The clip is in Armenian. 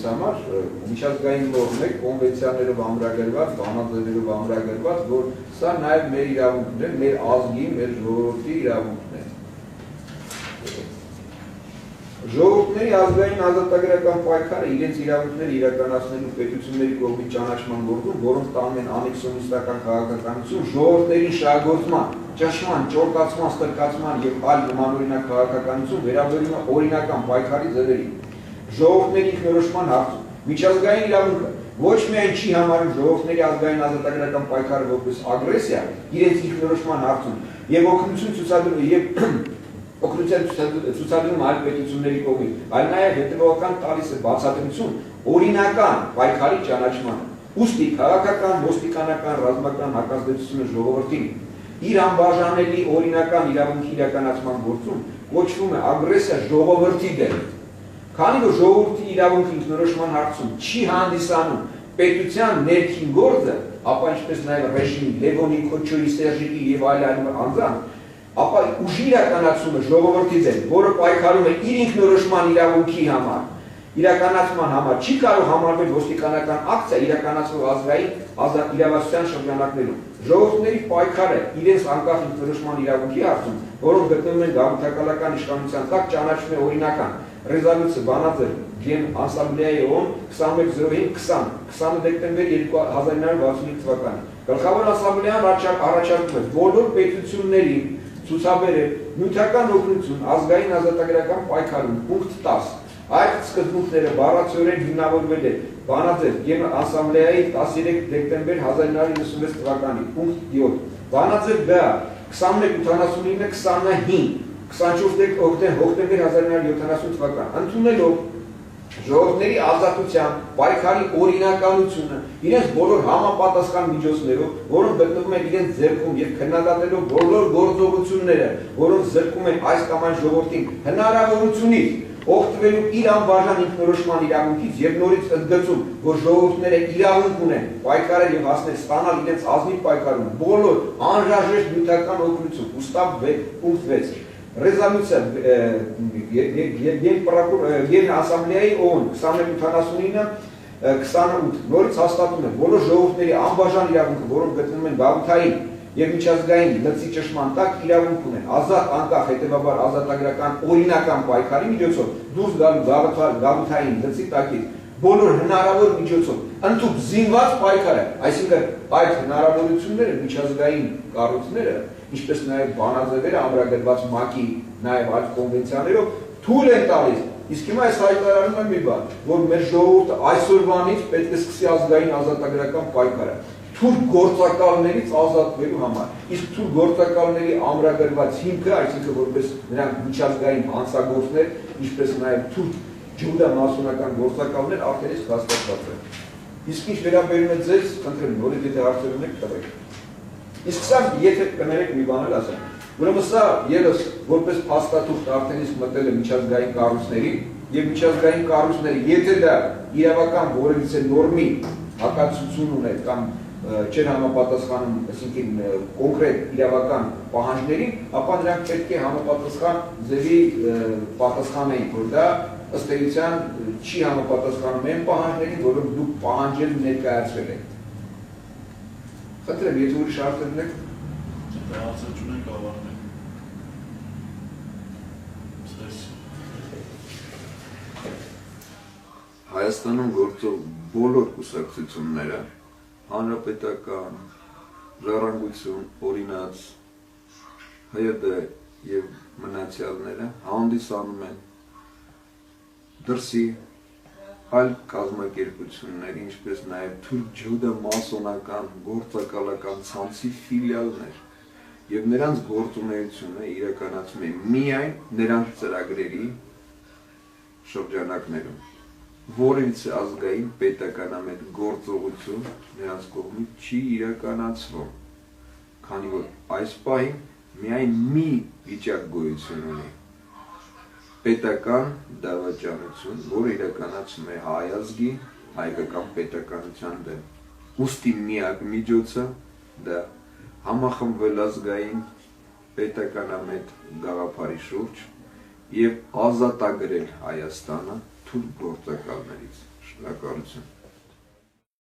համար միջազգային նորմ է, կոնվենցիաներով ամրագրված, բանաձևերով ամրագրված, որ սա նաև մեր իրավունքն է, մեր ազգի, մեր ժողովրդի իրավունքն է։ Ժողովուրդների ազգային ազատագրական պայքարը իրենց իրավունքները իրականացնելու պետությունների կողմից ճանաչման գործում, որոնց տանում են անեքսիոնիստական քաղաքականություն, ժողովուրդների շահագործման, ճնշման, ճորտացման, ստրկացման եւ այլ նմանօրինակ քաղաքականություն վերաբերում է օրինական պայքարի ձևերին։ Ժողովուրդների ինքնորոշման հարցում միջազգային իրավունքը ոչ միայն չի համարում ժողովուրդների ազգային ազատագրական պայքարը որպես ագրեսիա, իրենց ինքնորոշման հարցում եւ օգնություն ցուցադրում եւ ցուցադրում այլ պետությունների կողմից, այլ նաև հետևողական տալիս է բացատրություն օրինական պայքարի ճանաչմանը։ Ուստի քաղաքական, ոստիկանական, ռազմական հակազդեցությունը ժողովրդին իր անբաժանելի օրինական իրավունքի իրականացման գործում կոչվում է ագրեսիա ժողովրդի դեմ։ Քանի որ ժողովրդի իրավունքի ինքնորոշման հարցում չի հանդիսանում պետության ներքին գործը, ապա ինչպես նաև ռեժիմի, Լևոնի, Քոչոյի, Սերժիկի եւ այլ անձանց, ապա ուժի իրականացումը ժողովրդի դեմ, որը պայքարում է իր ինքնորոշման իրավունքի համար, իրականացման համար, չի կարող համարվել ոստիկանական ակցիա իրականացվող ազգային իրավասության շրջանակներում։ Ժողովուրդների պայքարը իրենց անկախ ինքնորոշման իրավունքի հարցում, որոնք գտնվում են գաղութակալական իշխանության տակ, ճանաչվում է օրինական ռեզոլյուցիա բանաձև Գեն ասամբլեայի ՕՕՆ 2105-20 դեկտեմբեր 1965 թվականին։ Գլխավոր ասամբլեան առաջարկում է բոլոր պետություններին ցուցաբերել նյութական օգնություն ազգային ազատագրական պայքարում պունկտ 10 այդ սկզբունքները բառացիորեն հիմնավորվել է բանաձև Գեն ասամբլեայի 13 դեկտեմբեր 1996 թվականի պունկտ 7 բանաձև Բ 2189-25 24 հոկտեմբեր 1970 թվական ընդունելով ժողովուրդների ազատության պայքարի օրինականությունը իրենց բոլոր համապատասխան միջոցներով, որոնք գտնվում են իրենց ձեռքում եւ քննադատելով բոլոր գործողությունները, որոնք զրկում են այս կամ այն ժողովրդին հնարավորությունից օգտվելու իր անբաժան ինքնորոշման իրավունքից եւ նորից ընդգծում, որ ժողովուրդները իրավունք ունեն պայքարել եւ հասնել ստանալ իրենց ազնիվ պայքարում բոլոր անհրաժեշտ նյութական օգնություն, ուստավ պունկտ 6 Ռեզոլյուցիա Գեն ասամբլեայի ՕՕՆ 2179-28 նորից հաստատում է բոլոր ժողովուրդների անբաժան իրավունքը, որոնք գտնվում են գաղութային եւ միջազգային լծի ճշմարտ տակ իրավունք ունեն ազատ անկախ հետեւաբար ազատագրական օրինական պայքարի միջոցով դուրս գալու գաղութային լծի տակից բոլոր հնարավոր միջոցով ընդհանուր զինված պայքարը, այսինքն այդ հնարավորությունները միջազգային կառույցները, ինչպես նաև բանաձևերը ամրագրված ՄԱԿ-ի նաև այդ կոնվենցիաներով թույլ են տալիս։ Իսկ հիմա այս հայտարարում եմ մի բան, որ մեր ժողովուրդը այսօրվանից պետք է սկսի ազգային ազատագրական պայքարը թույլ գործակալներից ազատվելու համար։ Իսկ թույլ գործակալների ամրագրված հիմքը, այսինքն որպես նրանք միջազգային հանցագործներ, ինչպես նաև թույլ ջուդա մասոնական գործակալներ արդեն իսկ հաստատված են։ Իսկ ինչ վերաբերում է ձեզ, խնդրեմ, նորից եթե հարցեր ունեք, տվեք։ Իսկ սա եթե կներեք մի բան էլ ասեմ, ուրեմն սա ևս որպես փաստաթուղթ արդեն իսկ մտել է միջազգային կառույցների եւ միջազգային կառույցները, եթե դա իրավական որևիցե նորմի հակացություն ուներ կամ չեն համապատասխանում, այսինքն կոնկրետ իրավական պահանջներին, ապա նրանք պետք է համապատասխան ձևի պատասխանեին, որ դա ըստ էության չի համապատասխանում այն պահանջներին, որոնք դուք պահանջել ներկայացրել եք։ Խնդրեմ, եթե ուրիշ հարցեր ունեք, հարցեր չունենք, ավարտենք։ Հայաստանում գործող բոլոր կուսակցությունները, հանրապետական, ժառանգություն, օրինաց, ՀՅԴ եւ մնացյալները հանդիսանում են դրսի այլ կազմակերպությունների, ինչպես նաև թույլ ջուդա մասոնական գործակալական ցանցի ֆիլիալներ եւ նրանց գործունեությունը իրականացում է միայն նրանց ծրագրերի շրջանակներում։ Որևիցե ազգային պետականամետ գործողություն նրանց կողմից չի իրականացվում, քանի որ այս պահին միայն մի վիճակ գոյություն ունի՝ պետական դավաճանություն, որը իրականացում է հայ ազգի հայկական պետականության դեմ։ Ուստի միակ միջոցը դա համախմբվել ազգային պետականամետ գաղափարի շուրջ եւ ազատագրել Հայաստանը թույլ գործակալներից։ Շնորհակալություն։